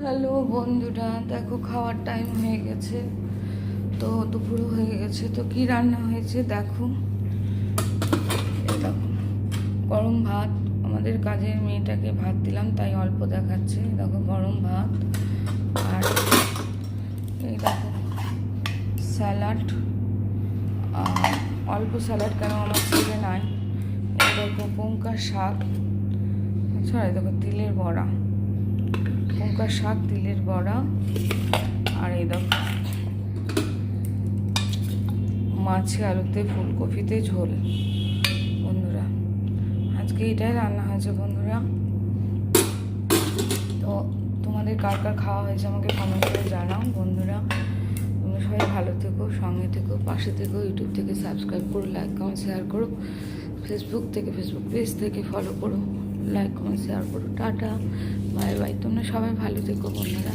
Hello বন্ধুরা, দেখো খাওয়ার টাইম হয়ে গেছে, তো দুপুরও হয়ে গেছে। তো কি রান্না হয়েছে দেখো। এই দেখো গরম ভাত, আমাদের কাজের মেয়েটাকে ভাত দিলাম তাই অল্প দেখাচ্ছে। দেখো গরম ভাত, আর এই দেখো স্যালাড, অল্প স্যালাড কেন আমার ছেলে নাই। এই দেখো পঙ্কা শাক, সরি দেখো তিলের বড়া, পঙ্কা শাক তিলের বড়া, আর এই দেখো মাছে আলুতে ফুলকপিতে ঝোল। বন্ধুরা আজকে এটাই রান্না হয়েছে বন্ধুরা। তো তোমাদের কার কার খাওয়া হয়েছে আমাকে কমেন্ট করে জানাও বন্ধুরা। তোমরা সবাই ভালো থেকো, সঙ্গে থেকো, পাশে থেকো। ইউটিউব থেকে সাবস্ক্রাইব করো, লাইক কমেন্ট শেয়ার করো। ফেসবুক পেজ থেকে ফলো করো, লাইক কমেন্ট শেয়ার করো। Tata, bye bye. তোমরা সবাই ভালো থেকো বন্ধুরা।